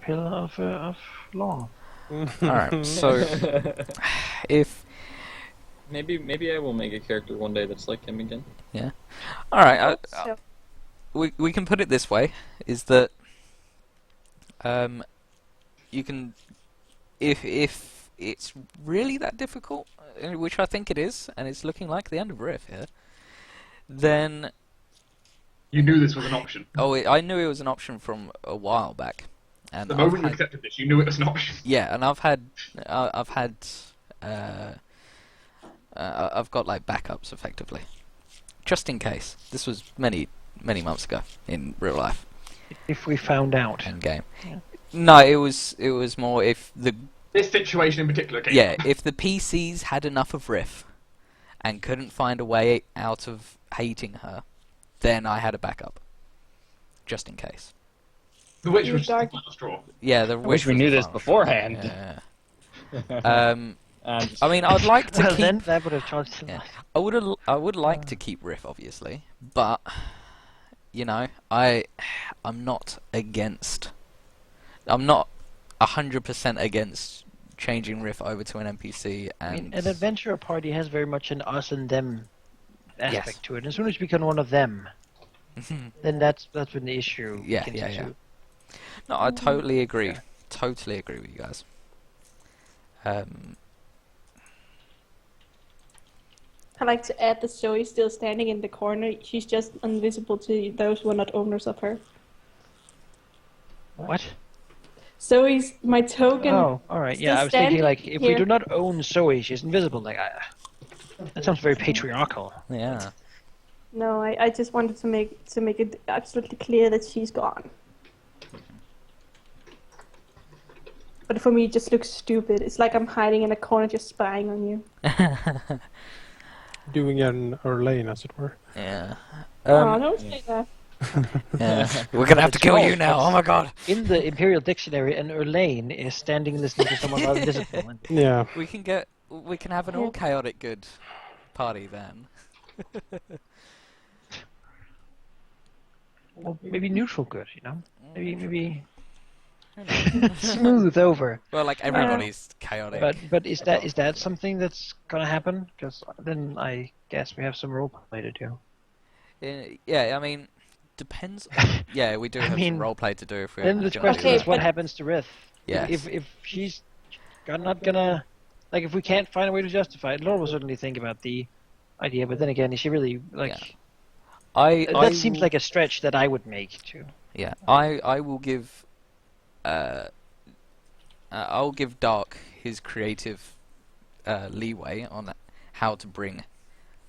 pill of law. Alright, so if Maybe I will make a character one day that's like him again. alright, So, we can put it this way: is that you can if it's really that difficult, which I think it is, and it's looking like the end of Riff here, then You knew this was an option. I knew it was an option from a while back, and The moment you accepted this, you knew it was an option. yeah, and I've got like backups effectively, just in case. This was many months ago in real life. If we found out. End game. Yeah. No, it was more if the This situation in particular came yeah up. if the PCs had enough of Riff and couldn't find a way out of hating her, then I had a backup, just in case. The witch You was just the dark- final straw. Yeah, the I wish we knew this beforehand. Yeah. And I mean, I'd like to Well, keep. then that would have changed. Yeah. I would like to keep Riff, obviously, but you know, I'm not against. I'm not 100% against changing Riff over to an NPC. And I mean, an adventurer party has very much an us and them aspect Yes. to it. As soon as you become one of them, then that's when the issue Yeah, begins yeah, to- No, I totally agree. Totally agree with you guys. I like to add that Zoe's still standing in the corner. She's just invisible to those who are not owners of her. What? Zoe's my token. Oh, all right. Yeah, still I was thinking standing like if we here. do not own Zoe, she's invisible. Like that sounds very patriarchal. Yeah. No, I just wanted to make it absolutely clear that she's gone. But for me, it just looks stupid. It's like I'm hiding in a corner, just spying on you. Doing an Erlane, as it were. Yeah. Oh, don't say that. Yeah. We're gonna have to kill you now. Oh my god. In the Imperial Dictionary, an Erlane is standing listening to someone rather invisible. And Yeah. We can have an all chaotic good party then. well, maybe neutral good, you know? Maybe smooth over. Well, like everybody's chaotic. But is that something that's gonna happen? Because then I guess we have some roleplay to do. Yeah, I mean, depends. Yeah, we do have mean, some roleplay to do if we're. Then the gonna question do is, that. what but- happens to Rith? Yes. If she's not gonna, like, if we can't find a way to justify it, Laura will certainly think about the idea. But then again, is she really like? Yeah. That seems like a stretch that I would make too. Yeah, I will give. I'll give Dark his creative leeway on how to bring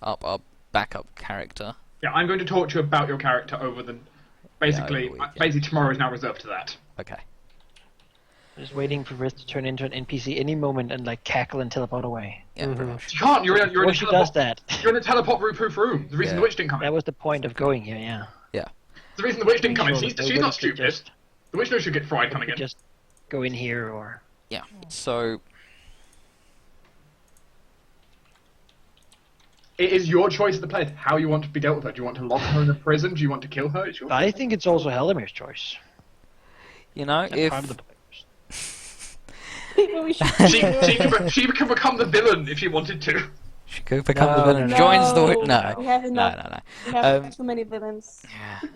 up our backup character. Yeah, I'm going to talk to you about your character over the... Basically, over the weekend. basically tomorrow is now reserved to that. Okay. Just waiting for Rith to turn into an NPC any moment and like cackle and teleport away. Yeah, pretty much. You can't, you're in Before a she teleport. does that, You're in a teleport-proof room. The reason Yeah. the witch didn't come that in. was the point of going here. Yeah. The reason the witch didn't come in. Make sure She's that the not witch could stupid. just- The witch knows she'll get fried coming could in. just go in here or. Yeah. So It is your choice as the player how you want to be dealt with her. Do you want to lock her in a prison? Do you want to kill her? It's your I think it's also Halldamir's choice. you know, And if part of the players. Maybe we should. she could become the villain if she wanted to. she could become the No, villain, no, joins the no. no, We have no, enough. no, no. We have Um, too many villains. Yeah.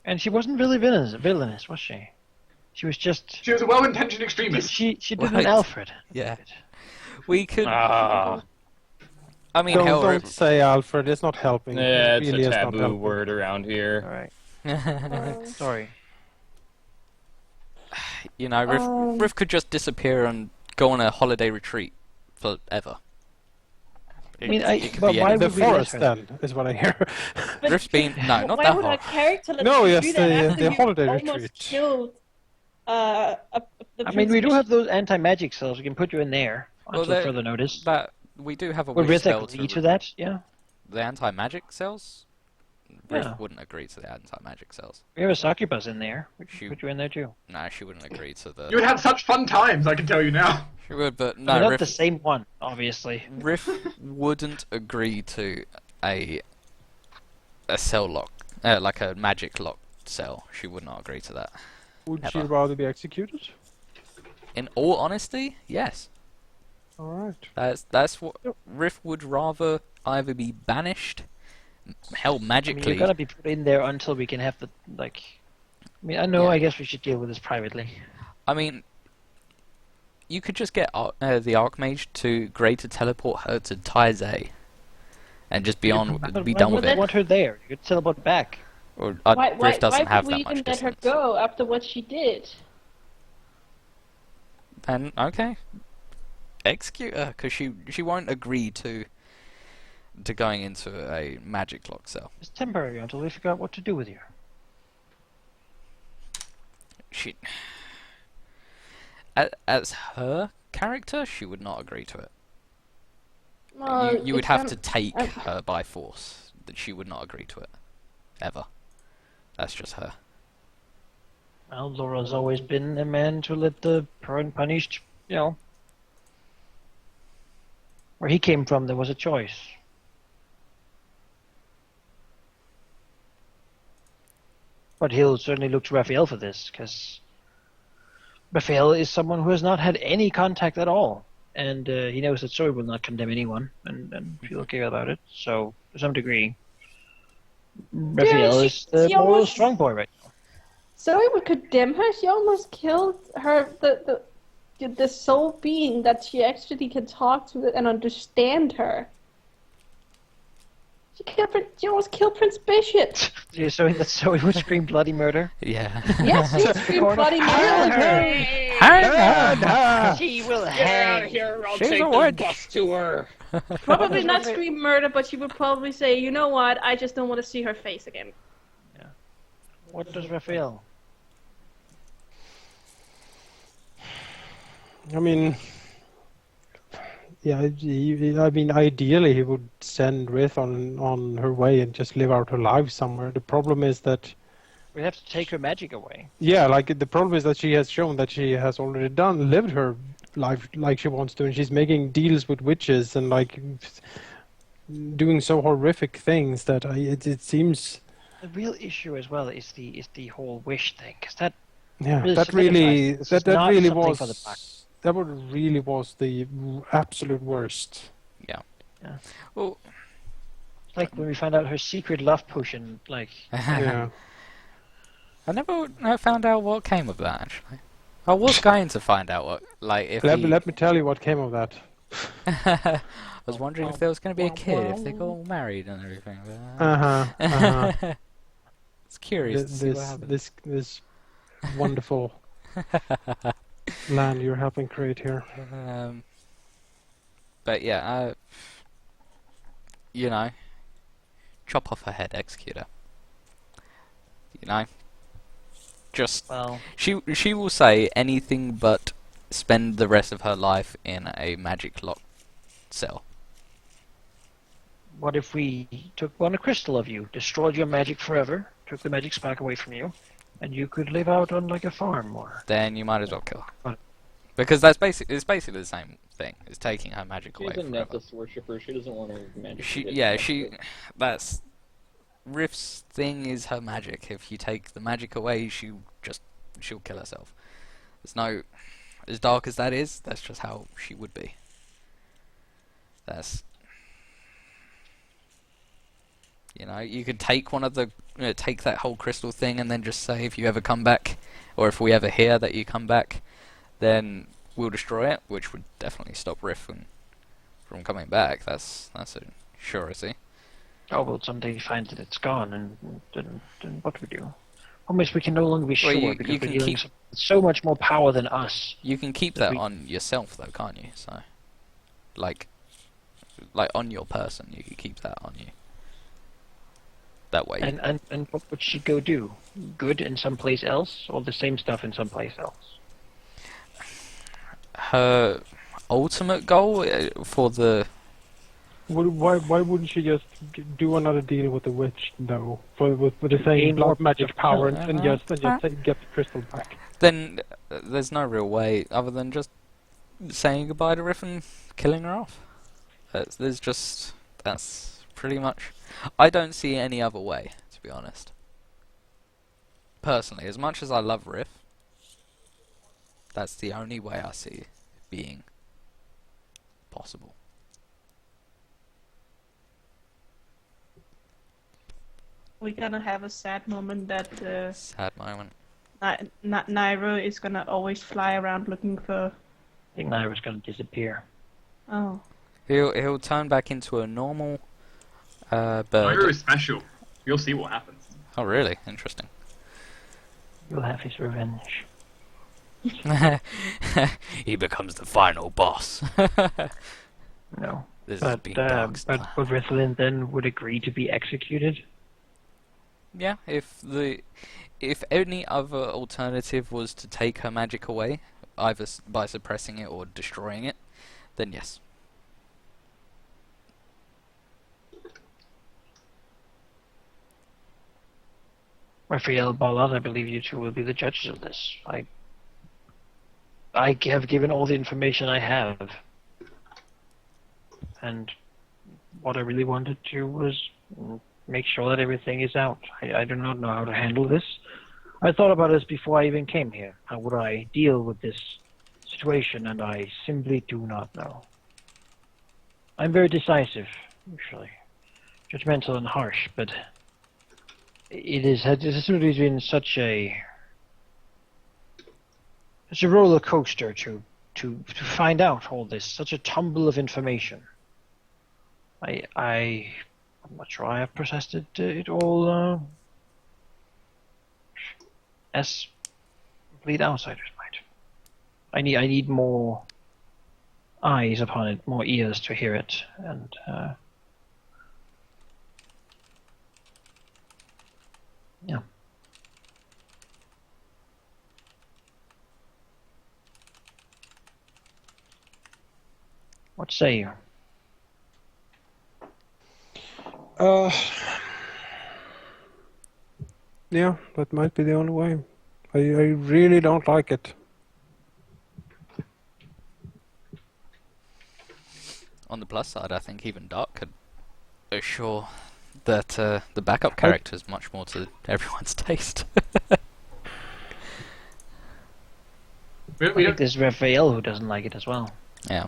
And she wasn't really villainous, was she? She was just. She was a well-intentioned extremist. She did Right. an Alfred. Yeah. We could. ah, I mean, Don't, hell, don't say Alfred, it's not helping. yeah, It it's really a is not taboo helping. word around All here. right. Sorry. you know, Riff could just disappear and go on a holiday retreat forever. I mean, It could but be why anything. The would we let forest, her? then, is what I hear. But Riff's been no, not why that would far. our character let No, you yes, do that the- after the you holiday almost retreat. killed the I mean, we do princess? have those anti-magic cells. We can put you in there Well, until they're- further notice. That we do have a Would wish Rith spell agree to that? Yeah. The anti-magic cells. Riff Yeah. wouldn't agree to the anti-magic cells. We have a succubus in there. We can Shoot. put you in there too. No, she wouldn't agree to the. You would have such fun times, I can tell you now. She would, but No, no, not Riff. the same one, obviously. Riff wouldn't agree to a cell lock, like a magic lock cell. She would not agree to that. Would she Never. rather be executed? In all honesty, yes. Alright. That's what Riff would rather either be banished, held I mean, magically. you're gonna be put in there until we can have the like. I mean, I know. Yeah. I guess we should deal with this privately. I mean, you could just get the Archmage to greater teleport her to Taizé, and just be on, But be why done would with they it. want her there? You could teleport back. Or Why Riff doesn't would have we that even much let her distance. go after what she did? And okay, execute her because she won't agree to going into a magic lock cell. It's temporary until we figure out what to do with you. She, as her character, she would not agree to it. You would It's have gonna- to take her by force. That she would not agree to it, ever. That's just her. Well, Laura's always been a man to let the punished, where he came from, there was a choice. But he'll certainly look to Raphael for this, because Raphael is someone who has not had any contact at all. And he knows that Zoe will not condemn anyone, and feel okay about it. So, to some degree, Raphael is the she moral almost- strong boy right now. Zoe would condemn her. She almost killed her, the soul being that she actually can talk to and understand her. She almost killed Prince Bishop. You're showing that Zoe would scream bloody murder? Yeah. Yes, she screamed bloody murder. She will Get out hang. of here! I'll She's take a the witch. bus to her. Probably not scream murder, but she would probably say, you know what, I just don't want to see her face again. What does Raphael? I mean, yeah, I mean, ideally he would send Rith on her way and just live out her life somewhere. The problem is that, We have to take her magic away. yeah, like the problem is that she has shown that she has already lived her life like she wants to, and she's making deals with witches and like doing so horrific things that it seems. The real issue as well is the whole wish thing, because that Yeah, really that really solidifies this is that not really something was for the pack. that would really was the absolute worst. Well, like when we found out her secret love potion, like Yeah. I never found out what came of that. Actually, I was going to find out what, like, if Let, he- let me tell you what came of that. I was wondering if there was going to be a kid, if they got all married and everything. But, Uh-huh. it's curious to see what This happens. this wonderful land you're helping create here. But yeah, you know, chop off her head, execute her. You know, just well, she will say anything but spend the rest of her life in a magic lock cell. what if we took one crystal of you, destroyed your magic forever, took the magic spark away from you, and you could live out on like a farm or Then you might as well kill her. What? Because it's basically the same thing. It's taking her magic away She's a forever. Nephthys worshipper. She doesn't want her magic. That's Rift's thing is her magic. If you take the magic away, she'll kill herself. There's no, as dark as that is, that's just how she would be. That's, you know, you could take one of the, take that whole crystal thing and then just say if you ever come back, or if we ever hear that you come back, then we'll destroy it, which would definitely stop Rift from coming back. That's a surety. oh, we'll someday find that it's gone, and then what we do? Almost we can no longer be Well, sure you because can we're dealing keep- so much more power than us. You can keep That that we- on yourself though, can't you? So, like on your person, you can keep that on you. That way. And what would she go do? Good in someplace else, or the same stuff in someplace else? Her ultimate goal for the Why wouldn't she just do another deal with the witch though, with the same Gain more blood magic power power. and just get the crystal back? then there's no real way other than just saying goodbye to Riff and killing her off. That's pretty much. I don't see any other way, to be honest. Personally, as much as I love Riff, That's the only way I see it being possible. We're gonna have a sad moment that Sad moment. Nairo is gonna always fly around looking for. I think Naira's going to disappear. Oh. He'll turn back into a normal bird. Nairo is special. You'll see what happens. Oh, really? Interesting. He'll have his revenge. He becomes the final boss. No. This is But, being Dark's but plan. would Rithlin then would agree to be executed? Yeah, if any other alternative was to take her magic away, either by suppressing it or destroying it, then yes. Raphael, Ballard, I believe you two will be the judges of this. I have given all the information I have. And what I really wanted to was make sure that everything is out. I do not know how to handle this. I thought about this before I even came here. How would I deal with this situation? And I simply do not know. I'm very decisive, usually. Judgmental and harsh, but it's simply been such a roller coaster to find out all this, such a tumble of information. I'm not sure I have processed it all as complete outsiders might. I need more eyes upon it, more ears to hear it, and yeah. What say you? Yeah, that might be the only way. I really don't like it. On the plus side, I think even Dark could assure that the backup character is much more to everyone's taste. We I think don't, there's Raphael who doesn't like it as well. Yeah.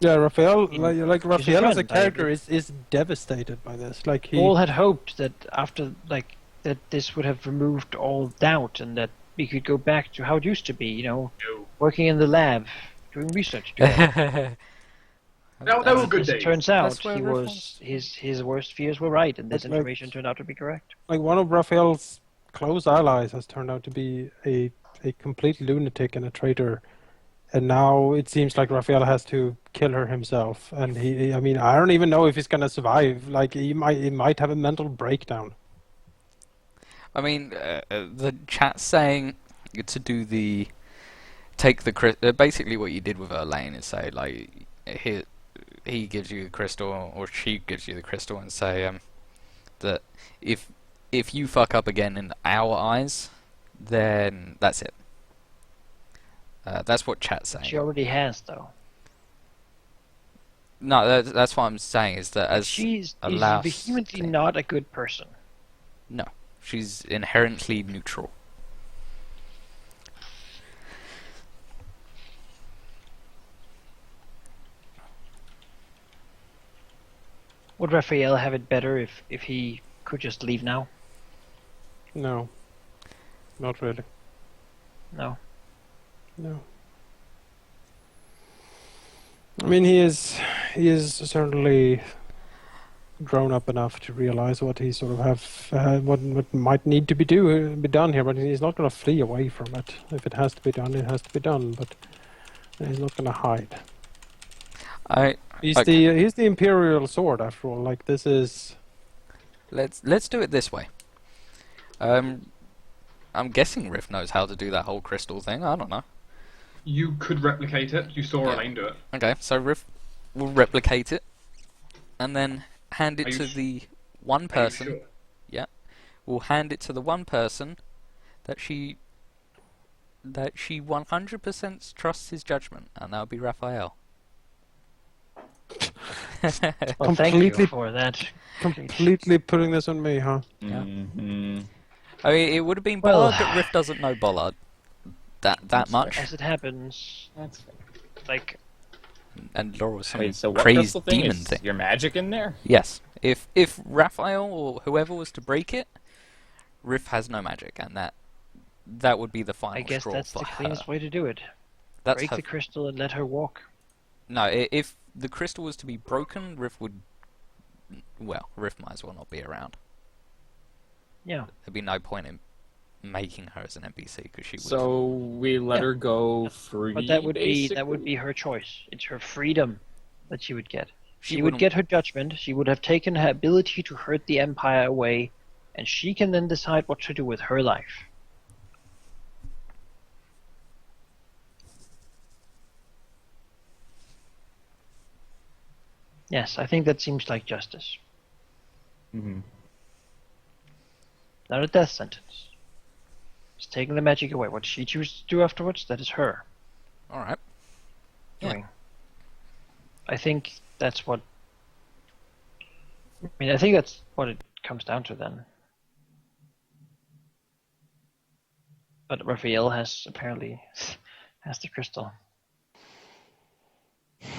Yeah, Raphael, In- like Raphael as a friend, I character agree. is devastated by this. Like he, All had hoped that after that this would have removed all doubt and that we could go back to how it used to be, no. working in the lab, doing research together. That was good As it days. turns out, That's where he was his worst fears were right, and this But, like- information turned out to be correct. like one of Raphael's close allies has turned out to be a complete lunatic and a traitor, and now it seems like Raphael has to kill her himself. And I mean, I don't even know if he's gonna survive. Like he might have a mental breakdown. I mean, the chat saying to do basically what you did with Elaine is say like he gives you the crystal or she gives you the crystal and say that if you fuck up again in our eyes, then that's it. That's what chat's saying. She already has, though. No, that's what I'm saying is that as She's a is last vehemently thing. not a good person. No, she's inherently neutral. Would Raphael have it better if he could just leave now? No, not really. No. No. I mean, he is certainly grown up enough to realize what he sort of what might need to be done here, but he's not going to flee away from it. If it has to be done, it has to be done. But he's not going to hide. He's the Imperial Sword after all. Like this is. Let's do it this way. I'm guessing Riff knows how to do that whole crystal thing. I don't know. You could replicate it. You saw Yeah. Elaine do it. Okay, so Riff will replicate it, and then hand Are it you to sh- the one Are you person. sure? We'll hand it to the one person that she 100% trusts his judgment, and that would be Raphael. Well, thank you Completely- for that. Completely putting this on me, huh? Yeah. Mm-hmm. I mean, it would have been Well- Bollard, but Riff doesn't know Bollard. that much. As it happens, That's fair. like And Laura was some Wait, so what crazed crystal thing demon is thing. your magic in there? Yes. If Raphael or whoever was to break it, Riff has no magic, and that would be the final I guess straw that's for the cleanest her. way to do it. That's Break her. the crystal and let her walk. No, if the crystal was to be broken, Riff would. Well, Riff might as well not be around. Yeah. There'd be no point in making her as an NPC because she would. So we let Yeah. her go free. But that would basically? be her choice. It's her freedom that she would get. She would wouldn't- get her judgment. She would have taken her ability to hurt the Empire away, and she can then decide what to do with her life. Yes, I think that seems like justice. Mhm. Not a death sentence. It's taking the magic away. What she chooses to do afterwards, that is her All right. Yeah. doing. I think that's what. I mean, I think that's what it comes down to then. But Raphael has apparently has the crystal. It's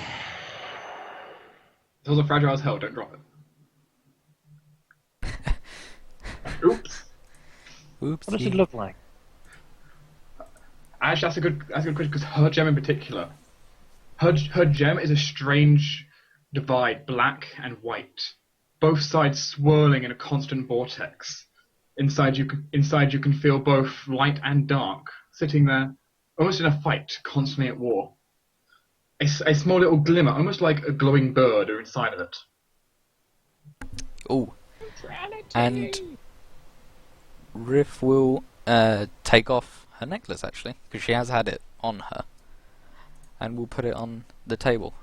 also fragile as hell. Don't drop it. Oops. Oops. What does it look like? Actually, that's a good question because her gem in particular, her gem is a strange divide, black and white, both sides swirling in a constant vortex. Inside you can feel both light and dark, sitting there, almost in a fight, constantly at war. A small little glimmer, almost like a glowing bird, are inside of it. Oh. And Riff will take off her necklace actually, because she has had it on her, and we'll put it on the table.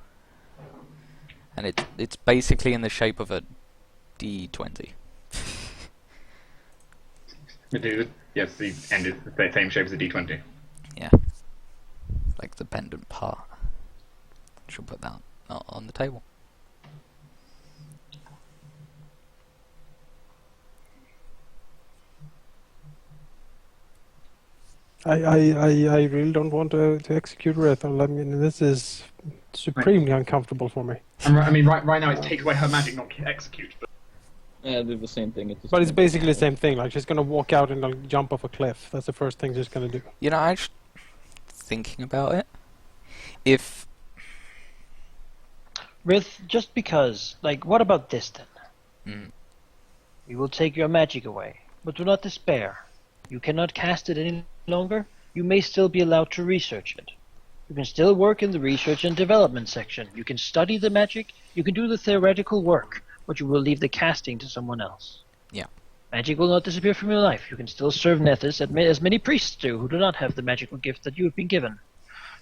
And it's basically in the shape of a D20. Yes, the end is the same shape as a D20. Yeah. Like the pendant part. She'll put that on the table. I really don't want to execute Rahal. I mean, this is supremely uncomfortable for me. I mean, right now it's take away her magic, not execute. But Yeah, they're the same thing. But it's basically the same thing. Like, she's gonna walk out and like, jump off a cliff. That's the first thing she's gonna do. You know, I was thinking about it. If Rith, just because, like, what about this then? Mm. We will take your magic away, but do not despair. You cannot cast it any longer. You may still be allowed to research it. You can still work in the research and development section. You can study the magic, you can do the theoretical work, but you will leave the casting to someone else. Yeah. Magic will not disappear from your life. You can still serve Nethys as many priests do who do not have the magical gift that you have been given.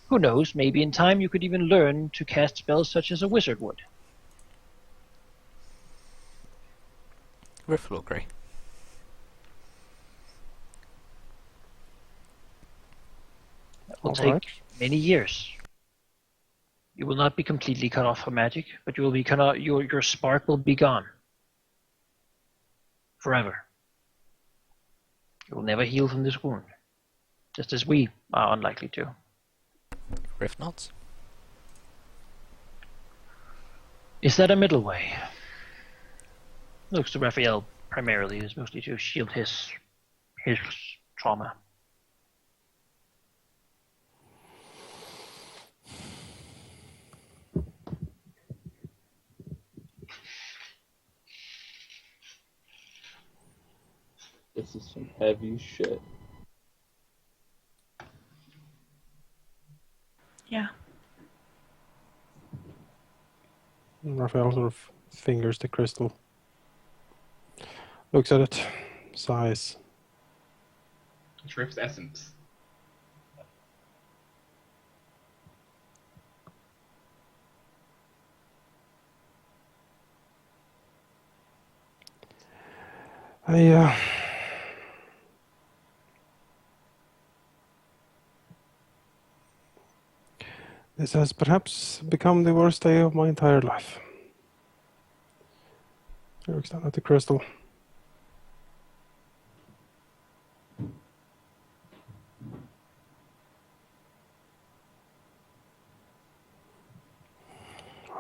Who knows, maybe in time you could even learn to cast spells such as a wizard would. Riff will agree. That will All take right. many years. You will not be completely cut off from magic, but you will be cut off, your spark will be gone. Forever. You will never heal from this wound. Just as we are unlikely to. Riff nods. Is that a middle way? Looks to Raphael primarily is mostly to shield his trauma. This is some heavy shit. Yeah. And Raphael sort of fingers the crystal. Looks at it. Sighs. it's Rift's essence. This has perhaps become the worst day of my entire life. He looks down at the crystal.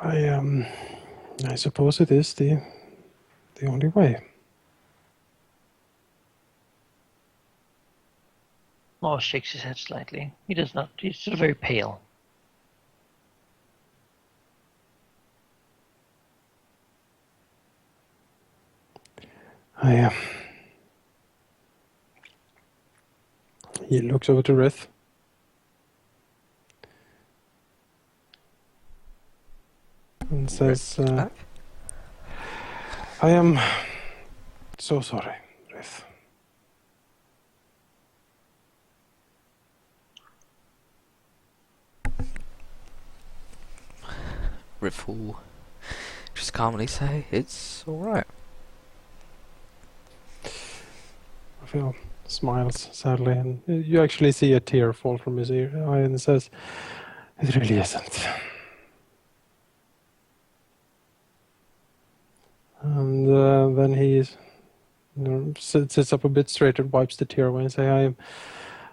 I suppose it is the only way. Morris shakes his head slightly. He does not. He's still very pale. He looks over to Rith. And says, Back? I am so sorry, Rith. Riff will just calmly say, it's alright. Raphael smiles sadly, and you actually see a tear fall from his eye, and says, it really isn't. And then he sits up a bit straighter, wipes the tear away, and say, I am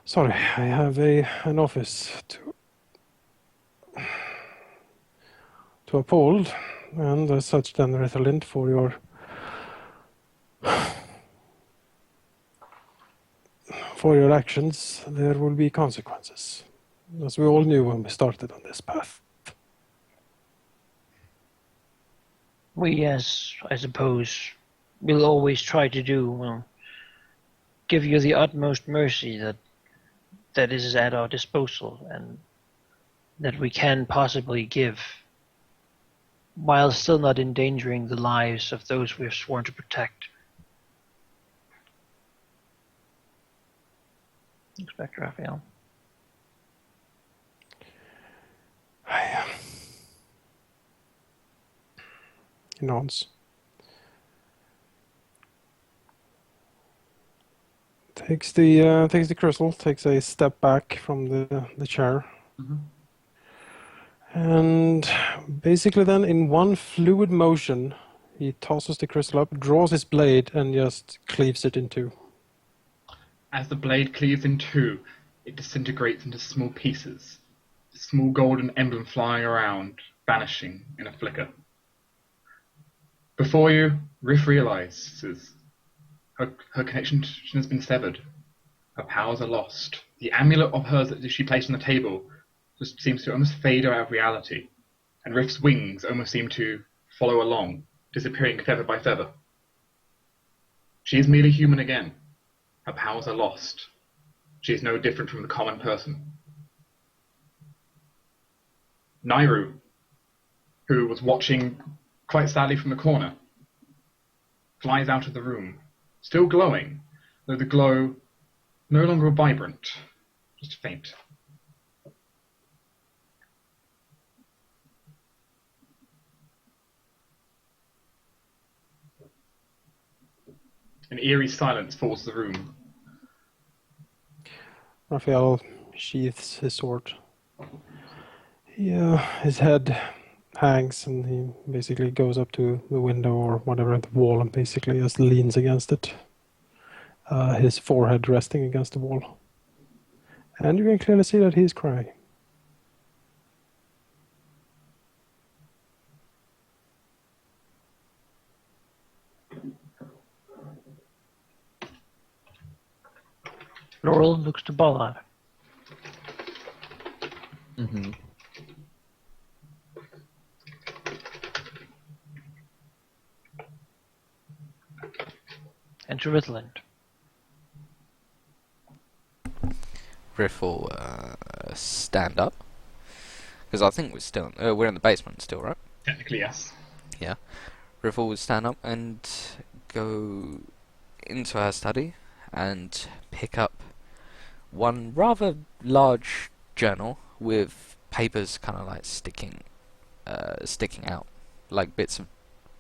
sorry, I have an office to uphold, and as such then, Rethalind, for your actions, there will be consequences, as we all knew when we started on this path. We, as I suppose, will always try to do, well, give you the utmost mercy that is at our disposal and that we can possibly give, while still not endangering the lives of those we have sworn to protect. Inspector Raphael. He nods. Takes the crystal, takes a step back from the chair, and basically then in one fluid motion, he tosses the crystal up, draws his blade, and just cleaves it in two. As the blade cleaves in two, it disintegrates into small pieces, a small golden emblem flying around, vanishing in a flicker. Before you, Riff realizes her connection has been severed. Her powers are lost. The amulet of hers that she placed on the table just seems to almost fade out of reality, and Riff's wings almost seem to follow along, disappearing feather by feather. She is merely human again. Her powers are lost. She is no different from the common person. Nairu, who was watching quite sadly from the corner, flies out of the room, still glowing, though the glow no longer vibrant, just faint. An eerie silence fills the room. Raphael sheaths his sword. His head hangs, and he basically goes up to the window or whatever at the wall, and basically just leans against it. His forehead resting against the wall. And you can clearly see that he's crying. Laurel looks to Ballard. Mm-hmm. And to Ritland. Riff will stand up. Because I think we're in the basement still, right? Technically, yes. Yeah. Riff will stand up and go into her study and pick up one rather large journal with papers kind of like sticking out, like bits of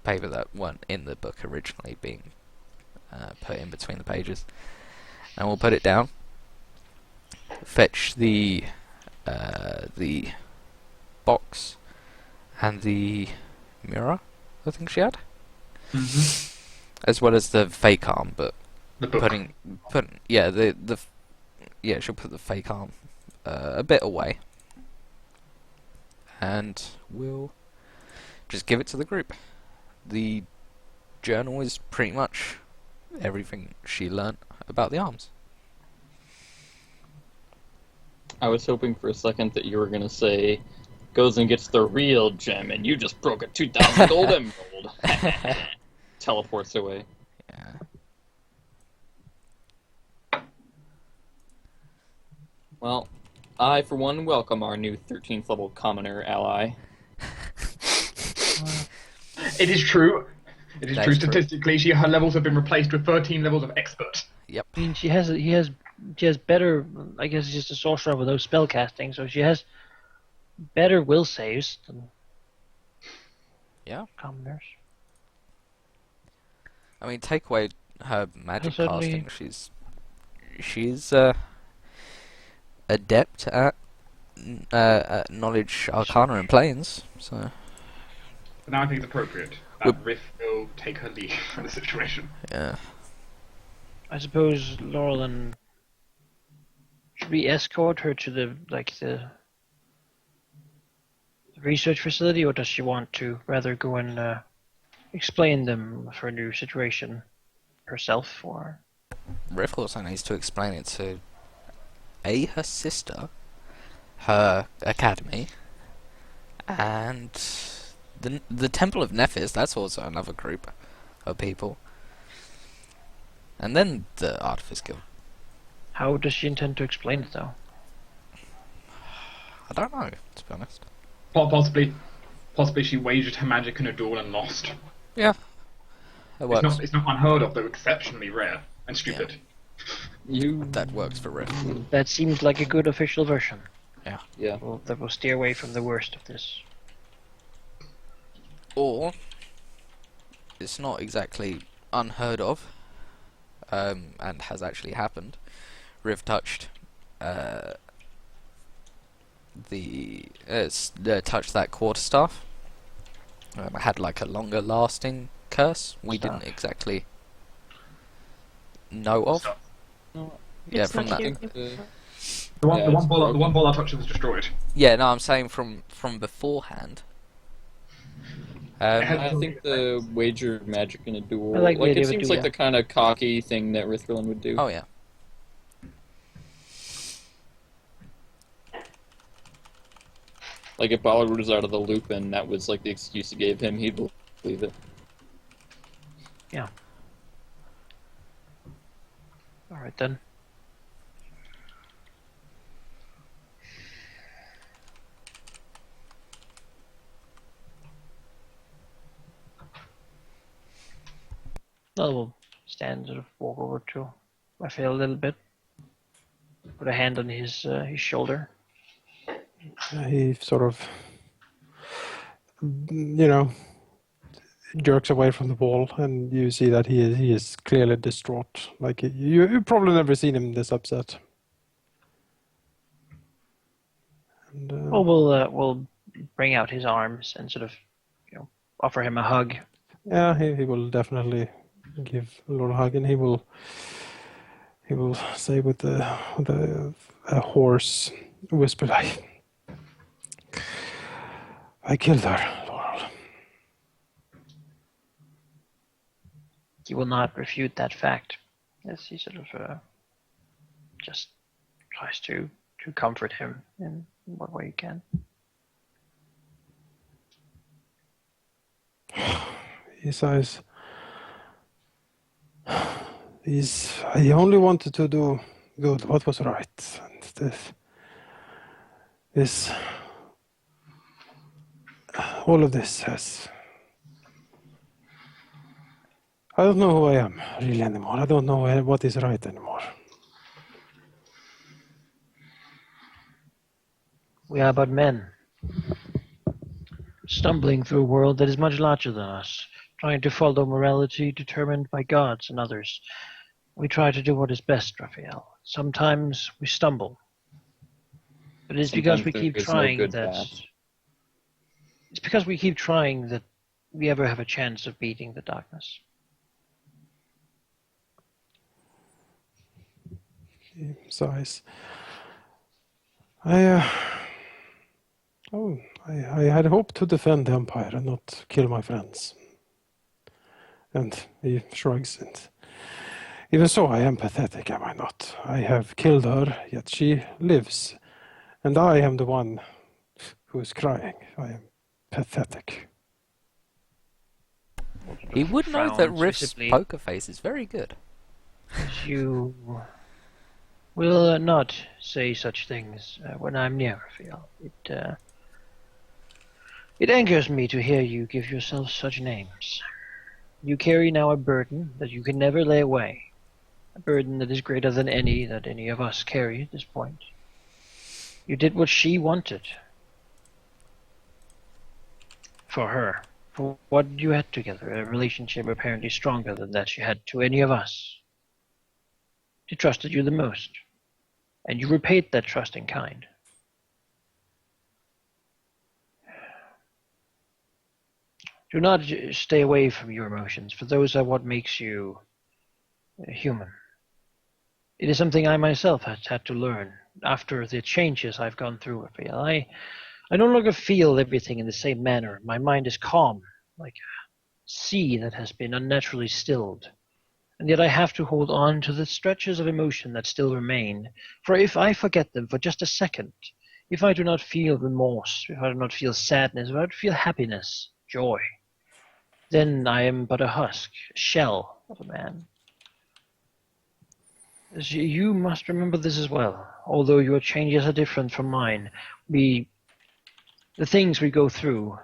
paper that weren't in the book originally being put in between the pages. And we'll put it down. Fetch the box and the mirror, I think she had, as well as the fake arm. But The book. she'll put the fake arm a bit away, and we'll just give it to the group. The journal is pretty much everything she learnt about the arms. I was hoping for a second that you were gonna say, goes and gets the real gem, and you just broke a 2,000 gold emerald. Teleports away. Yeah. Well, I, for one, welcome our new 13th level commoner ally. It is true. It is That's true. true. Statistically, her levels have been replaced with 13 levels of expert. Yep. I mean, she has better. I guess she's just a sorcerer with no spell casting, so she has better will saves than Yeah. commoners. I mean, take away her magic certainly- casting. She's adept at knowledge, arcana, and planes. So But now I think it's appropriate that Riff will take her lead from the situation. yeah. I suppose Laurel and should we escort her to the research facility, or does she want to rather go and explain them her new situation herself? Or Riff also needs to explain it to her sister, her academy, and the Temple of Nephis. That's also another group of people, and then the Artifice Guild. how does she intend to explain it, though? I don't know, to be honest. Possibly she wagered her magic in a duel and lost. Yeah, it works. It's not unheard of, though exceptionally rare and stupid. That works for Riff. That seems like a good official version. Yeah. Well, that will steer away from the worst of this. Or it's not exactly unheard of, and has actually happened. Riv touched touched that quarterstaff. Had like a longer lasting curse we didn't exactly know of. Yeah, It's from not that. here. The Yeah, it's one ball I touched was destroyed. Yeah, no, I'm saying from beforehand. I think the wager magic in a duel, I like the idea it of a seems like duel. the kind of cocky thing that Rithrillin would do. Oh yeah. Like if Ballard was out of the loop and that was like the excuse he gave him, he'd believe it. Alright then. Well, we'll stand sort of walk over to Raphael a little bit. Put a hand on his shoulder. He sort of, jerks away from the wall, and you see that he is clearly distraught. Like you've probably never seen him this upset. And, Well, we'll bring out his arms and sort of, offer him a hug. yeah, he will definitely give a little hug, and he will say with a hoarse whisper, I killed her, Laurel. He will not refute that fact, as he sort of just tries to comfort him in what way he can. He says, he only wanted to do good, what was right. And this all of this has... I don't know who I am really anymore. I don't know what is right anymore. We are but men, stumbling through a world that is much larger than us, trying to follow morality determined by gods and others. We try to do what is best, Raphael. Sometimes we stumble. But it's because we Sometimes keep there is no trying good that... path. It's because we keep trying that we ever have a chance of beating the darkness. He sighs. I I had hoped to defend the Empire and not kill my friends. And he shrugs, and even so, I am pathetic, am I not? I have killed her, yet she lives. And I am the one who is crying. I am pathetic. He would know that Frowns Riff's visibly. poker face is very good. You will not say such things when I'm near, Raphael. It angers me to hear you give yourself such names. You carry now a burden that you can never lay away. A burden that is greater than any that any of us carry at this point. You did what she wanted. For her. For what you had together. A relationship apparently stronger than that she had to any of us. She trusted you the most. And you repaid that trust in kind. Do not stay away from your emotions, for those are what makes you human. It is something I myself have had to learn after the changes I've gone through, Raphael. I no longer feel everything in the same manner. My mind is calm, like a sea that has been unnaturally stilled. And yet I have to hold on to the stretches of emotion that still remain. For if I forget them for just a second, if I do not feel remorse, if I do not feel sadness, if I don't feel happiness, joy, then I am but a husk, a shell of a man. You must remember this as well. Although your changes are different from mine, the things we go through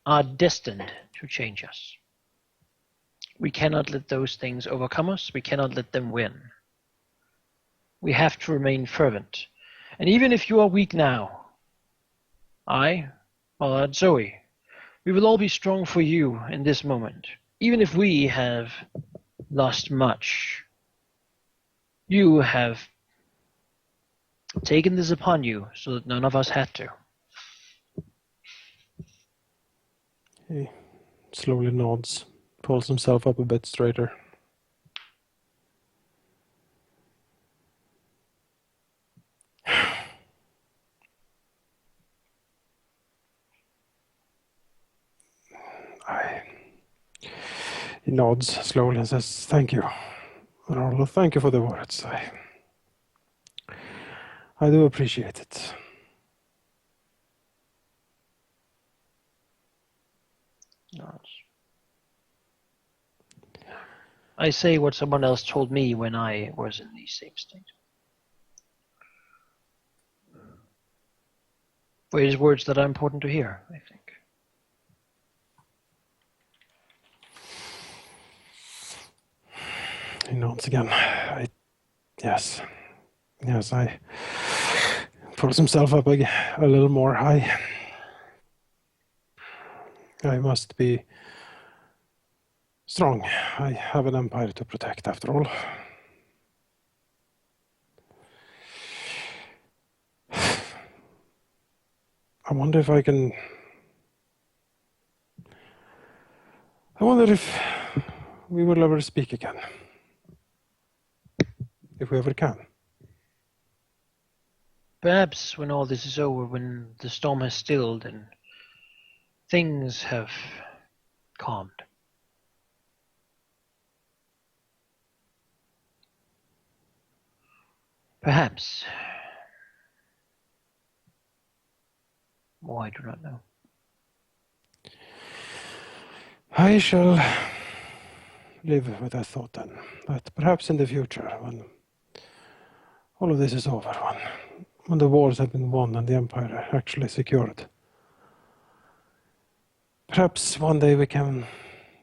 are destined to change us. We cannot let those things overcome us. We cannot let them win. We have to remain fervent. And even if you are weak now, I, Mallard, Zoe, we will all be strong for you in this moment. Even if we have lost much, you have taken this upon you so that none of us had to. He slowly nods, pulls himself up a bit straighter. He nods slowly and says, "Thank you. Rahal, thank you for the words. I do appreciate it." I say what someone else told me when I was in the same state. For it is words that are important to hear, I think. He nods again. Yes, I pulls himself up a little more. I must be strong. I have an empire to protect, after all. I wonder if I can... I wonder if we will ever speak again. If we ever can. Perhaps when all this is over, when the storm has stilled and things have calmed. Perhaps. Oh, I do not know. I shall live with that thought then. That perhaps in the future, when all of this is over, when the wars have been won and the empire actually secured, perhaps one day we can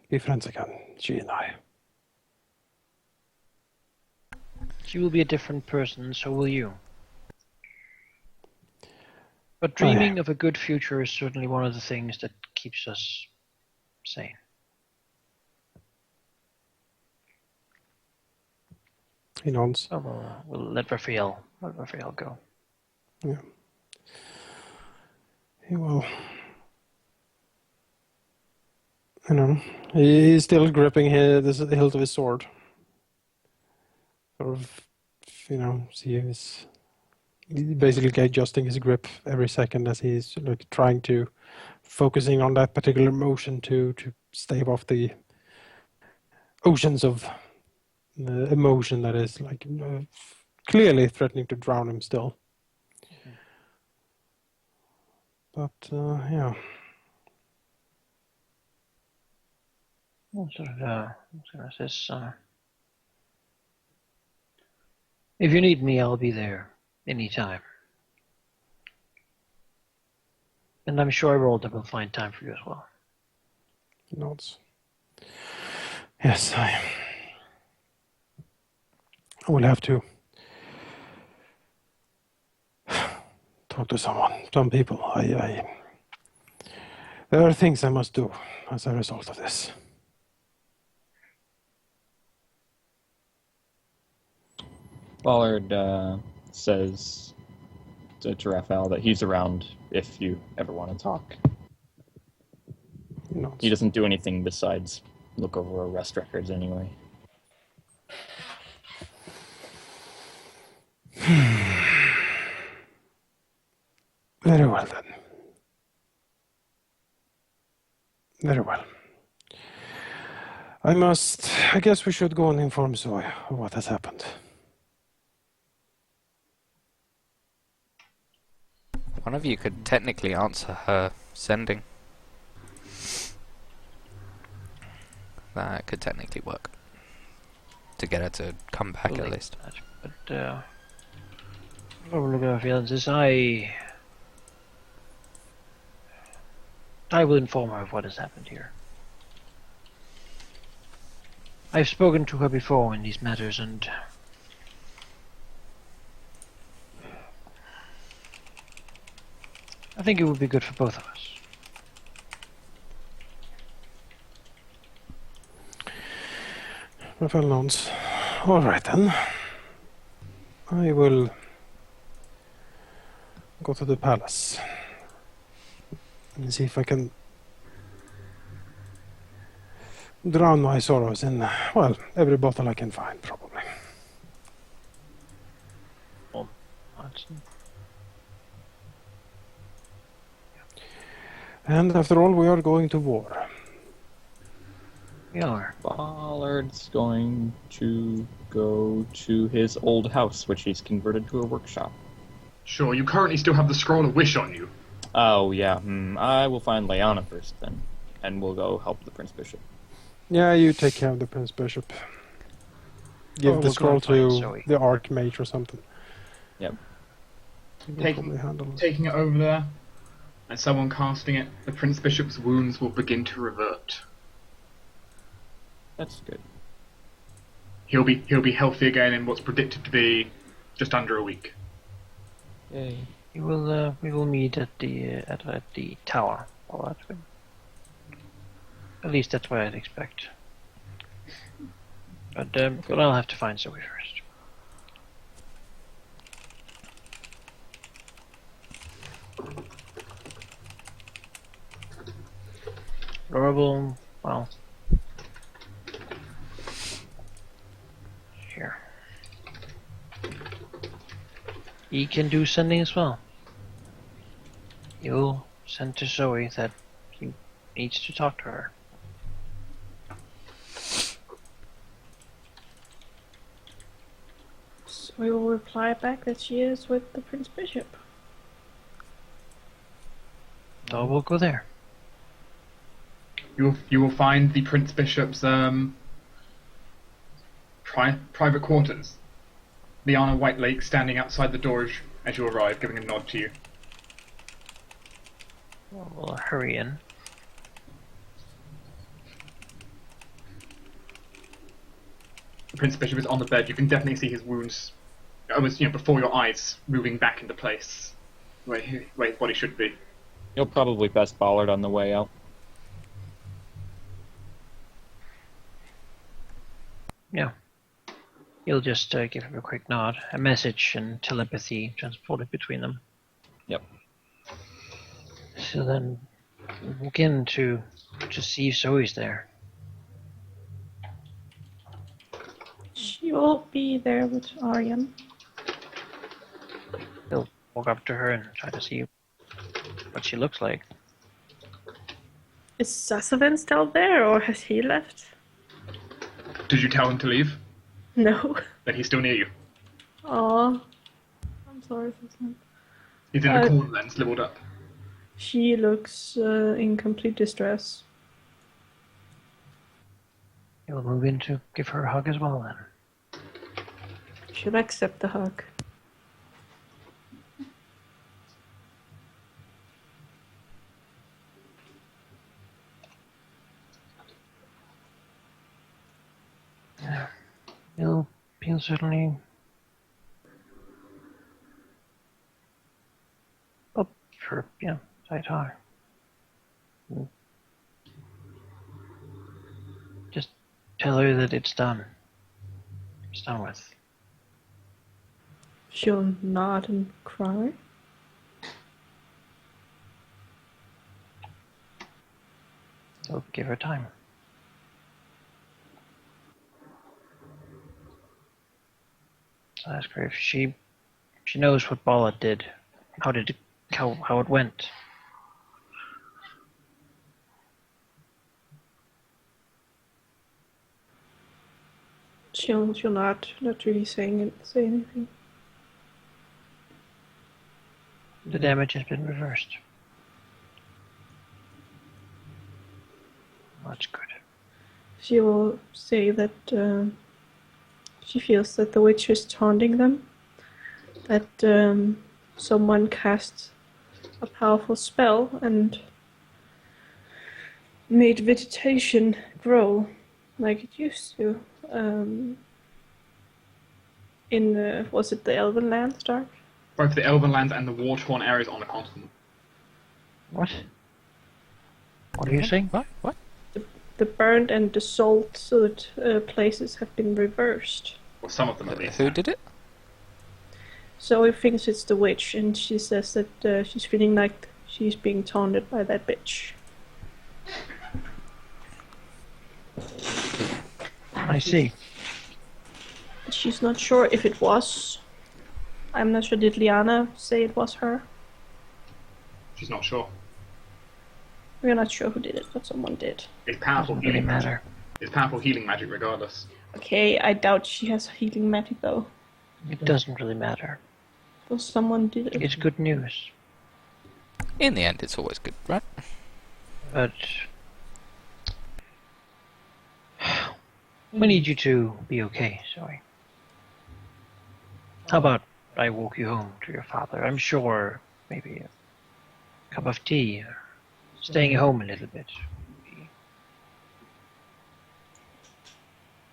be friends again, she and I. She will be a different person, so will you. But dreaming of a good future is certainly one of the things that keeps us sane. He nods. So we'll let Raphael go. Yeah. He will. He's still gripping the hilt of his sword. Sort of, see his basically adjusting his grip every second as he's like trying to focusing on that particular motion to stave off the oceans of emotion that is like clearly threatening to drown him still. But yeah. Says, if you need me, I'll be there anytime. And I'm sure Rolda will find time for you as well. He nods. Yes, I will have to talk to some people. There are things I must do as a result of this. Ballard says to Raphael that he's around if you ever want to talk. He nods. He doesn't do anything besides look over arrest records anyway. Very well then. Very well. I guess we should go and inform Zoe of what has happened. One of you could technically answer her sending. That could technically work. To get her to come back at least. But look at our feelings is I will inform her of what has happened here. I've spoken to her before in these matters, and I think it would be good for both of us. Raphael nods. All right then. I will go to the palace and see if I can drown my sorrows in, well, every bottle I can find, probably. And after all, we are going to war. We are. Ballard's going to go to his old house, which he's converted to a workshop. Sure, you currently still have the Scroll of Wish on you. Oh, yeah. I will find Leanna first, then. And we'll go help the Prince Bishop. Yeah, you take care of the Prince Bishop. Give the we'll scroll go and find to Zoe. the Archmage or something. Yep. He will probably handle it. Taking it over there, and someone casting it, the Prince Bishop's wounds will begin to revert. That's good. He'll be healthy again in what's predicted to be just under a week. Yay. We will meet at the tower. Or at least that's what I'd expect. But I'll have to find Zoe first. Adorable. Well, here. He can do sending as well. You'll send to Zoe that he needs to talk to her. So we will reply back that she is with the Prince Bishop. So we'll go there. You will find the Prince Bishop's private quarters. Liana Whitelake standing outside the door as you arrive, giving a nod to you. We'll hurry in. The Prince Bishop is on the bed. You can definitely see his wounds, almost before your eyes, moving back into place, where his body should be. You'll probably pass Ballard on the way out. Yeah. You'll just give him a quick nod, a message and telepathy transported between them. Yep. So then, we'll begin to see if Zoe's there. She will be there with Aryan. He'll walk up to her and try to see what she looks like. Is Sasavin still there, or has he left? Did you tell him to leave? No. Then he's still near you. Aw. I'm sorry, Sasavin. He's in the corner then, sliveled up. She looks in complete distress. He'll move in to give her a hug as well then. She'll accept the hug. He'll certainly up for side high. Just tell her that it's done. It's done with. She'll nod and cry. So give her time. So ask her if she knows what Bala did. How it went. She'll not really say anything. The damage has been reversed. That's good. She will say that she feels that the witch is taunting them. That someone cast a powerful spell and made vegetation grow like it used to. Was it the Elven Lands, Dark? Both the Elven lands and the war-torn areas on the continent. What? What are you saying? What? The burned and dissolved places have been reversed. Or some of them at least. Who did it? Zoe thinks it's the witch, and she says that she's feeling like she's being taunted by that bitch. I see. She's not sure if it was. I'm not sure. Did Liana say it was her? She's not sure. We're not sure who did it, but someone did. It's powerful Doesn't really healing magic. matter. It's powerful healing magic regardless. Okay, I doubt she has healing magic though. It doesn't really matter. Well, someone did it. It's good news. In the end, it's always good, right? But we need you to be okay, Zoe. How about I walk you home to your father? I'm sure maybe a cup of tea or staying at home a little bit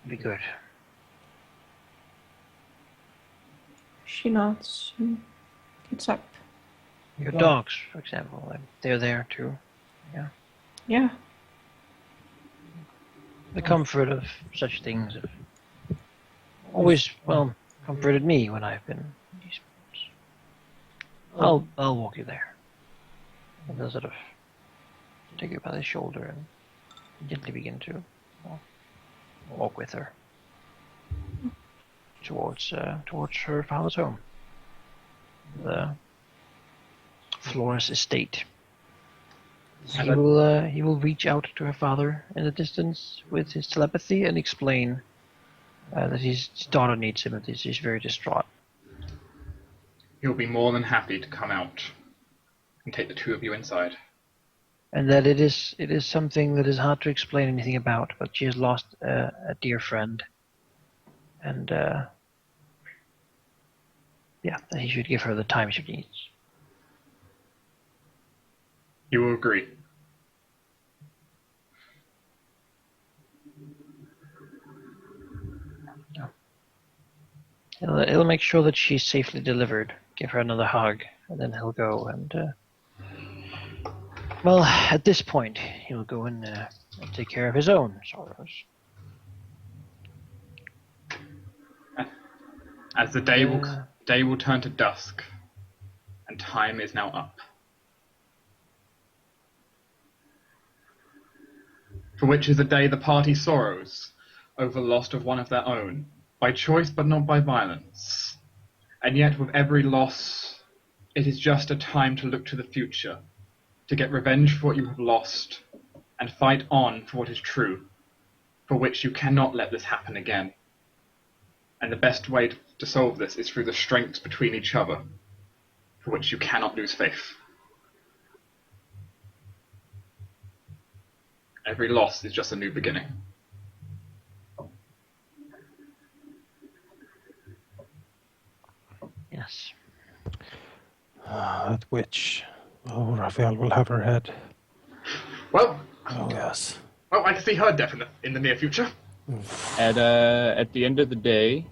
would be good. She nods and gets up. Your dogs, for example, they're there too. Yeah. The comfort of such things have always, comforted me when I've been in these spots. I'll walk you there. And they'll sort of take you by the shoulder and gently begin to walk with her towards her father's home, the Flores estate. He will reach out to her father in the distance with his telepathy and explain that his daughter needs him and he's very distraught. He'll be more than happy to come out and take the two of you inside. And that it is something that is hard to explain anything about, but she has lost a dear friend, and that he should give her the time she needs. You will agree. He'll make sure that she's safely delivered, give her another hug, and then he'll go and at this point, he'll go and take care of his own sorrows. As the day will turn to dusk, and time is now up. For which is the day the party sorrows over the loss of one of their own, by choice but not by violence. And yet with every loss It is just a time to look to the future, to get revenge for what you have lost, and fight on for what is true, for which you cannot let this happen again. And the best way to solve this is through the strengths between each other, for which you cannot lose faith. Every loss is just a new beginning. Yes. That witch. Oh, Raphael will have her head. Well, Oh, yes. well, I can see her death in the near future. At the end of the day,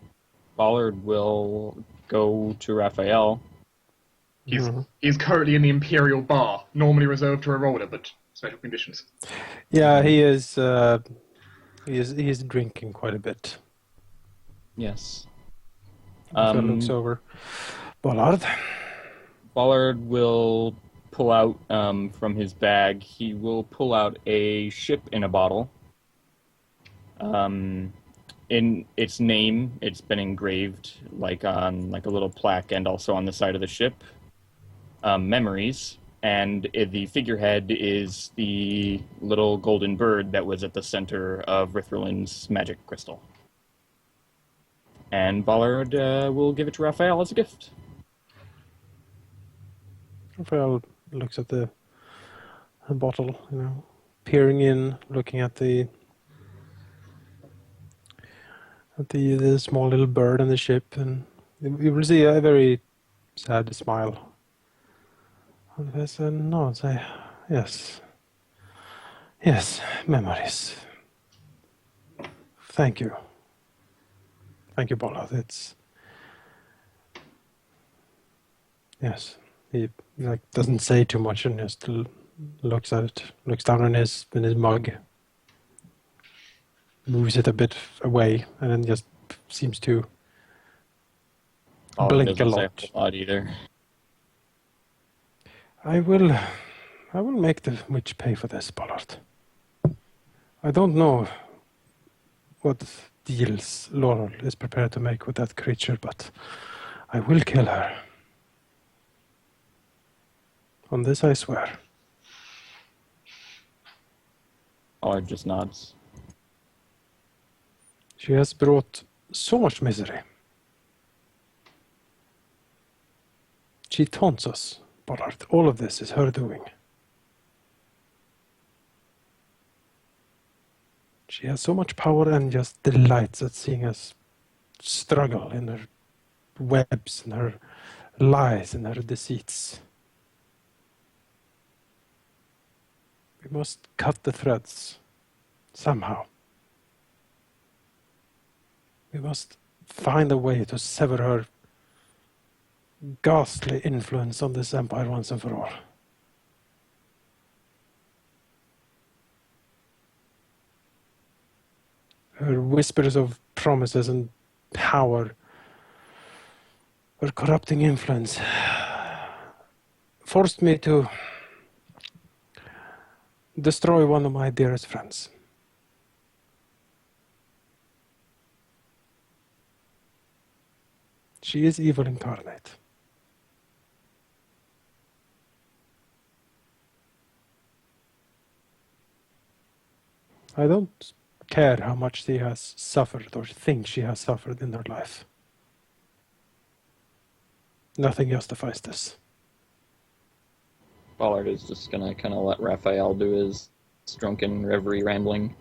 Ballard will go to Raphael. He's currently in the Imperial Bar, normally reserved to a roller, but special conditions. Yeah, he is. He is drinking quite a bit. Yes. Raphael looks over. Ballard. Ballard will pull out from his bag. He will pull out a ship in a bottle. In its name, it's been engraved on a little plaque, and also on the side of the ship. Memories, and the figurehead is the little golden bird that was at the center of Rithrolin's magic crystal. And Ballard will give it to Raphael as a gift. Raphael looks at the bottle, peering in, looking at the small little bird on the ship, and you will see a very sad smile. And there's a nod, say, yes, memories. Thank you, Ballard. It's yes. He doesn't say too much and just looks at it, looks down in his mug, moves it a bit away, and then just seems to blink a lot. Say a lot either. I will make the witch pay for this, Ballard. I don't know what deals Laurel is prepared to make with that creature, but I will kill her. On this I swear. Ballard just nods. She has brought so much misery. She taunts us, Ballard. All of this is her doing. She has so much power and just delights at seeing us struggle in her webs, in her lies, in her deceits. We must cut the threads somehow. We must find a way to sever her ghastly influence on this empire once and for all. Her whispers of promises and power, her corrupting influence, forced me to destroy one of my dearest friends. She is evil incarnate. I don't care how much she has suffered or think she has suffered in her life. Nothing justifies this. Ballard is just gonna kind of let Raphael do his drunken reverie rambling.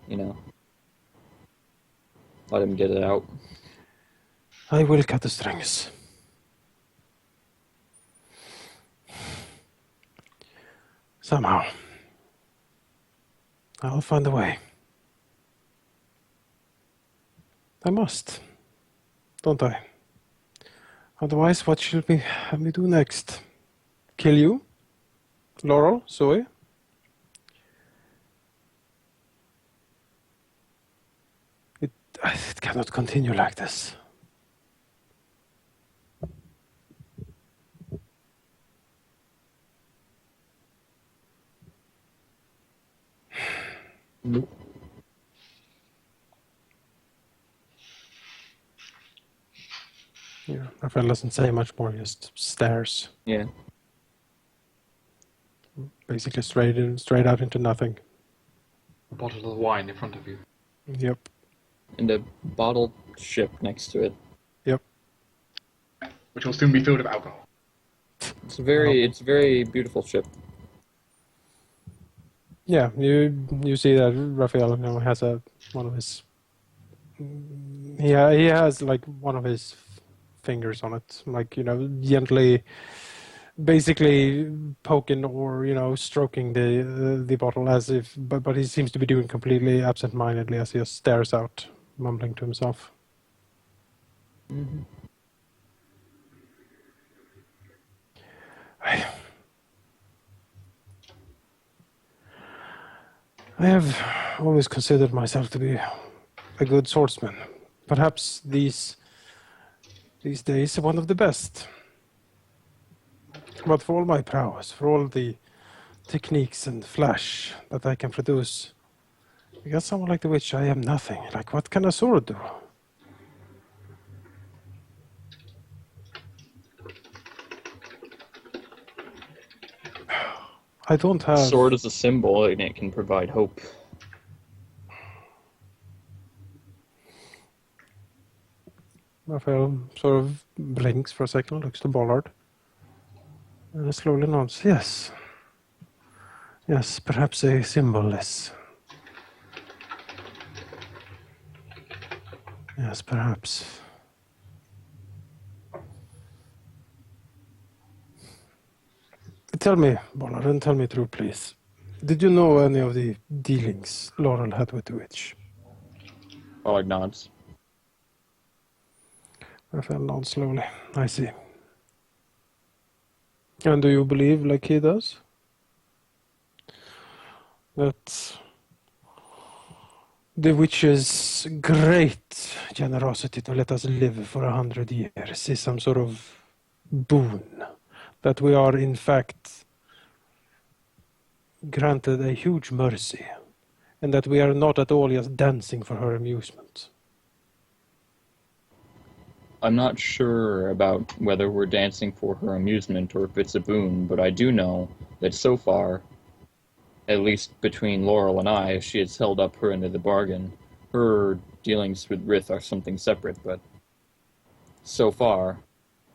Let him get it out. I will cut the strings. Somehow. I'll find a way. I must, don't I? Otherwise, what shall we have me do next? Kill you? Laurel? Zoe? It cannot continue like this. Nope. Yeah, Raphael doesn't say much more, just stares. Yeah. Basically straight out into nothing. A bottle of wine in front of you. Yep. And a bottled ship next to it. Yep. Which will soon be filled with alcohol. It's a very beautiful ship. Yeah, you see that Raphael has one of his. He has like one of his fingers on it, like gently, basically poking or stroking the bottle as if, but he seems to be doing completely absent-mindedly as he just stares out, mumbling to himself. Mm-hmm. I have always considered myself to be a good swordsman. Perhaps these days one of the best. But for all my prowess, for all the techniques and flash that I can produce, against someone like the witch I am nothing. Like, what can a sword do? I don't have... Sword is a symbol, and it can provide hope. Raphael sort of blinks for a second, looks to Bollard, and slowly nods. Yes. Yes, perhaps a symbol is. Yes, perhaps. Tell me, Bollard, and tell me true, please. Did you know any of the dealings Laurel had with the witch? Pollard nods. Raphael nods slowly. I see. And do you believe, like he does, that the witch's great generosity to let us live for 100 years is some sort of boon? That we are, in fact, granted a huge mercy, and that we are not at all just dancing for her amusement? I'm not sure about whether we're dancing for her amusement or if it's a boon, but I do know that so far, at least between Laurel and I, she has held up her end of the bargain. Her dealings with Rith are something separate, but so far...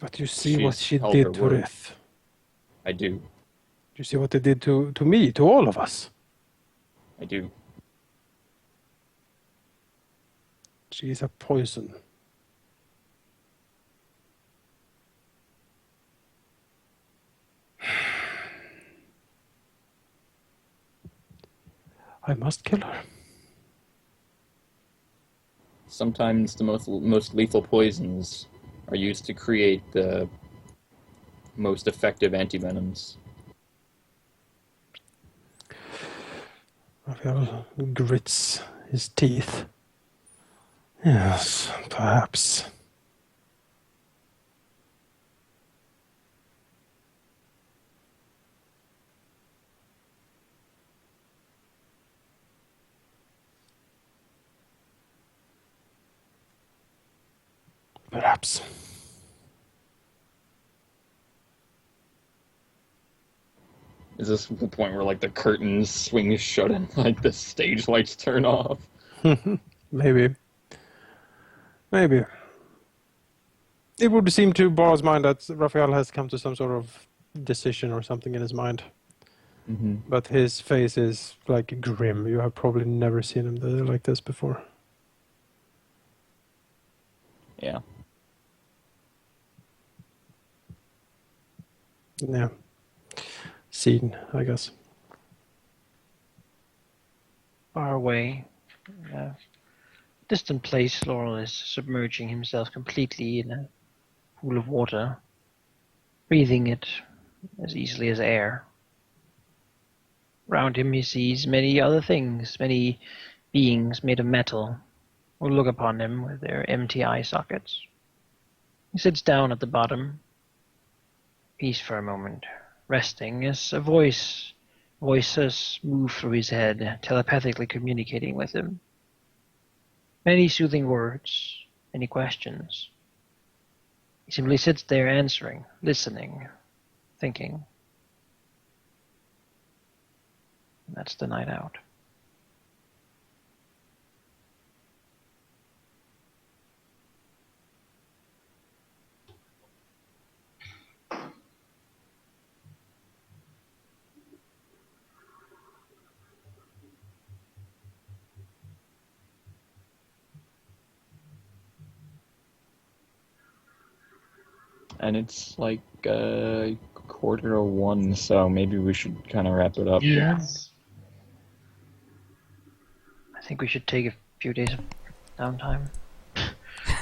But you see what she's she held her did to word. Rith. I do. You see what they did to me, to all of us. I do. She is a poison. I must kill her. Sometimes the most lethal poisons are used to create the most effective antivenoms. Raphael grits his teeth. Yes, perhaps. Perhaps. Is this the point where like the curtains swing shut and like the stage lights turn off? Maybe. Maybe. It would seem to Bar's mind that Raphael has come to some sort of decision or something in his mind. Mm-hmm. But his face is like grim. You have probably never seen him like this before. Yeah. Yeah. Scene, I guess. Far away, in a distant place, Laurel is submerging himself completely in a pool of water, breathing it as easily as air. Around him he sees many other things, many beings made of metal, who look upon him with their empty eye sockets. He sits down at the bottom, peace for a moment, resting as voices move through his head, telepathically communicating with him. Many soothing words, many questions. He simply sits there answering, listening, thinking. And that's the night out. And it's like 1:45, so maybe we should kind of wrap it up. Yes. I think we should take a few days of downtime.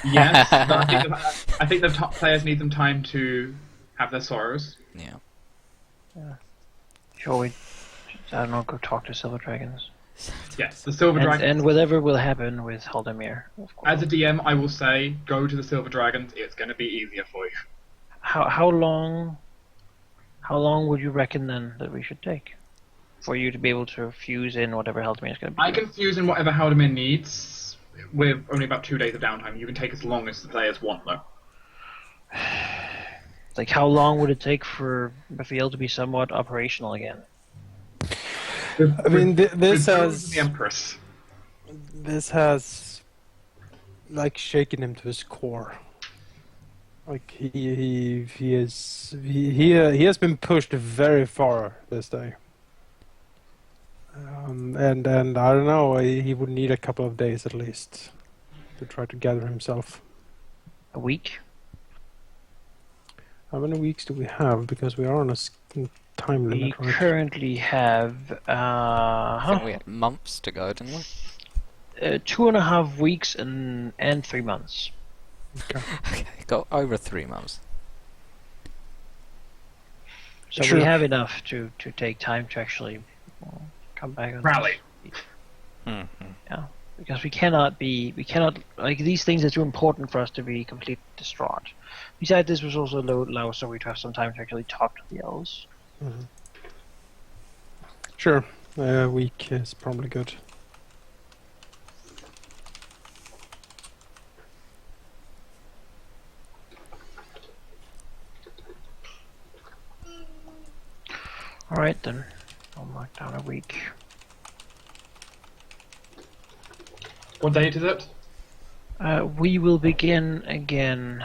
Yes. But I think the top players need some time to have their sorrows. Yeah. Shall we, I don't know, go talk to Silver Dragons? Yes, the Silver Dragons. And whatever will happen with Halldamir, of course. As a DM, I will say, go to the Silver Dragons. It's going to be easier for you. How long would you reckon then that we should take for you to be able to fuse in whatever Halldamir is going to be? I can fuse in whatever Halldamir needs with only about 2 days of downtime. You can take as long as the players want, though. Like, how long would it take for Raphael to be somewhat operational again? I mean, this has the Empress. This has like shaken him to his core. Like he has been pushed very far this day. And I don't know, he would need a couple of days at least to try to gather himself. A week? How many weeks do we have? Because we are on a time We limit, right? currently have I think we had months to go, didn't we? 2.5 weeks and 3 months. Okay. Okay, got over 3 months. So Sure. we have enough to take time to actually come back on Rally. Mm-hmm. because we cannot like, these things are too important for us to be completely distraught. Besides, this was also allow Zoe to have some time to actually talk to the elves. Mhm. Sure, a week is probably good. All right then, I'll mark down a week. What date is it? We will begin again.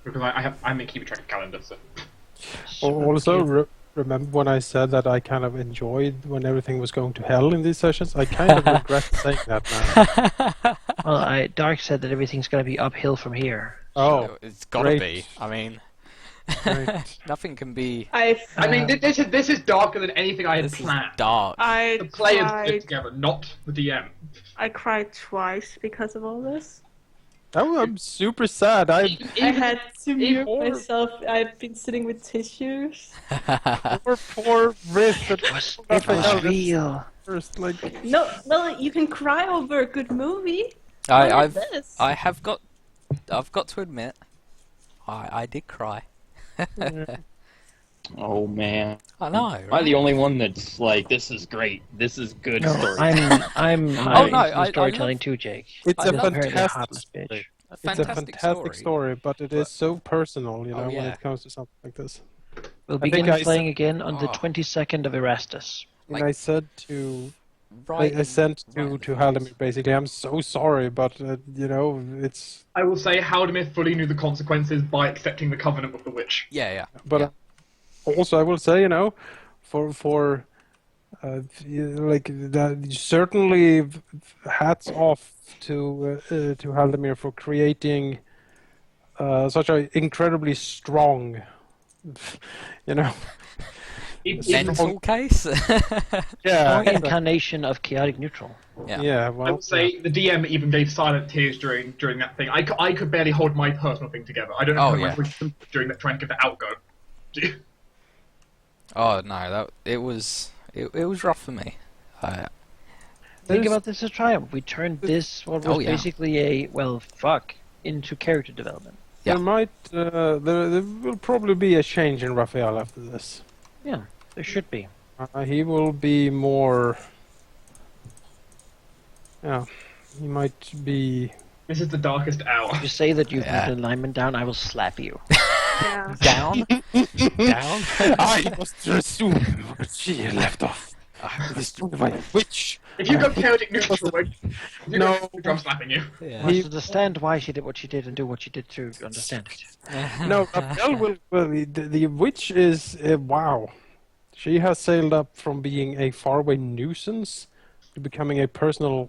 Because I'm keeping track of calendars. So. Also, remember when I said that I kind of enjoyed when everything was going to hell in these sessions? I kind of regret saying that now. Well, Dark said that everything's going to be uphill from here. Oh, It's gotta great. be. I mean, Great. nothing can be I mean, this is darker than anything I had this is planned. dark. The players live together, not the DM. I cried twice because of all this. Oh, I'm super sad. I had to mute poor- myself. I've been sitting with tissues. poor Riff. It was real. First, like, No, well, you can cry over a good movie. I've this. I've got to admit, I did cry. Oh man, I know. am I Right? the only one that's like, this is great, this is good No, story? I'm Oh, no, into I storytelling love- too, Jake. it's I a love Apparently a fantastic heartless story. bitch. It's a fantastic story, but it is so personal, you know, when yeah. it comes to something like this. We'll I think begin I playing again on the Oh. 22nd of Erastus. And Like- I said to Right. I sent to Halldamir basically, I'm so sorry, but you know, it's I will say Halldamir fully knew the consequences by accepting the covenant with the witch. Yeah. but yeah. also I will say, you know, for like that, certainly hats off to Halldamir for creating such an incredibly strong, you know, Mental case. yeah, Strong exactly. incarnation of chaotic neutral. Yeah, I well, would say the DM even gave silent tears during that thing. I could barely hold my personal thing together. I don't know Oh, how yeah. my voice during that, trying to get the outgo. Oh no, it was rough for me. Think There's- about this as triumph. We turned this, what was Oh, yeah. basically into character development. Yeah. there might there will probably be a change in Raphael after this. Yeah, there should be. He will be more. Yeah, he might be. This is the darkest hour. If you say that you've Yeah. moved an alignment down, I will slap you. Yeah. Down? Down? I must resume what she left off. Destroy my witch. If you go chaotic neutral, No. I'm slapping you. Yeah. Must understand why she did what she did and do what she did to understand it. No, Raphael will. Well, the witch is wow. She has sailed up from being a faraway nuisance to becoming a personal.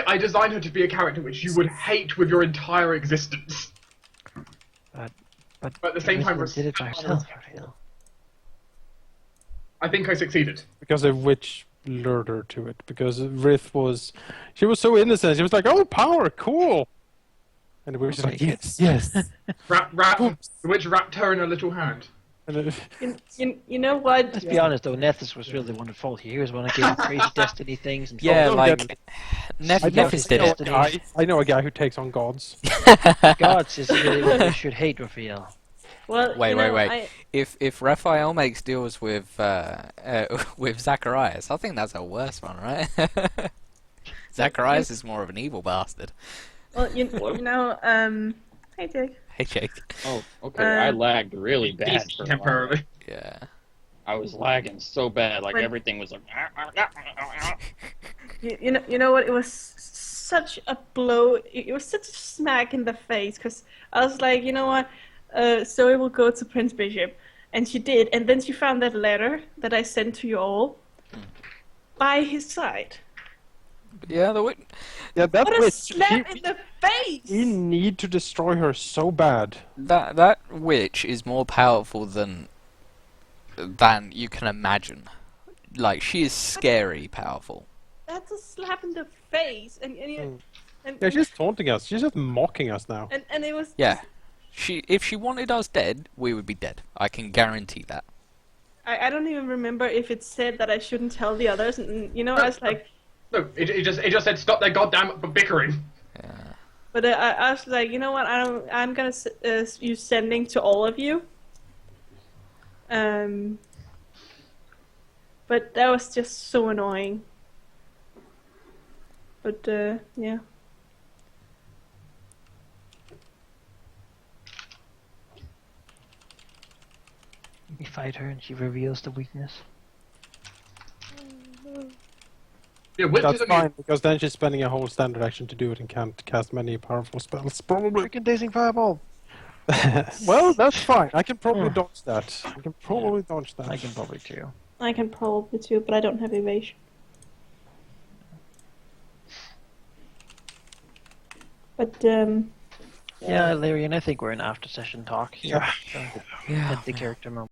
I designed her to be a character which you would hate with your entire existence. But At the same time, Elizabeth did it by herself, Raphael. I think I succeeded. Because a witch lured her to it. Because Rith was. She was so innocent. She was like, oh, power, cool. And the witch was like, yes, yes. The witch wrapped her in her little hand. And You know what? Let's be honest though, Nethys was really the one at fault here. He was the one that gave him crazy destiny things and Yeah, don't like get- Nephis did it. I know a guy who takes on gods. gods is really what you should hate, Raphael. Well, Wait, you know, wait. If Raphael makes deals with with Zacharias, I think that's a worse one, right? Zacharias is more of an evil bastard. Well, you know, hey Jake. Hey, Jake. Oh, okay. I lagged really bad for a while. Temporarily. Yeah. I was lagging so bad, like When- everything was like. You know what? It was such a blow. It was such a smack in the face because I was like, you know what? Zoe will go to Prince Bishop, and she did. And then she found that letter that I sent to you all by his side. Yeah, the wit. Yeah, that What a witch. slap in the face! We need to destroy her so bad. That witch is more powerful than you can imagine. Like, she is scary powerful. That's a slap in the face, and Yeah, she's taunting us. She's just mocking us now. and it was Yeah. If she wanted us dead, we would be dead. I can guarantee that. I don't even remember if it said that I shouldn't tell the others, and you know I was like, No, it just said stop their goddamn bickering. but I was like, you know what? I'm gonna use sending to all of you. But that was just so annoying. But yeah. We fight her and she reveals the weakness. Yeah, witches That's are fine, because then she's spending a whole standard action to do it and can't cast many powerful spells, probably. Freaking dazing fireball! Well, that's fine. I can probably dodge that. I can probably dodge that. I can probably too. I can probably too, but I don't have evasion. But Yeah, Lyrian, I think we're in after session talk. Yeah. So, Yeah. at the character moment.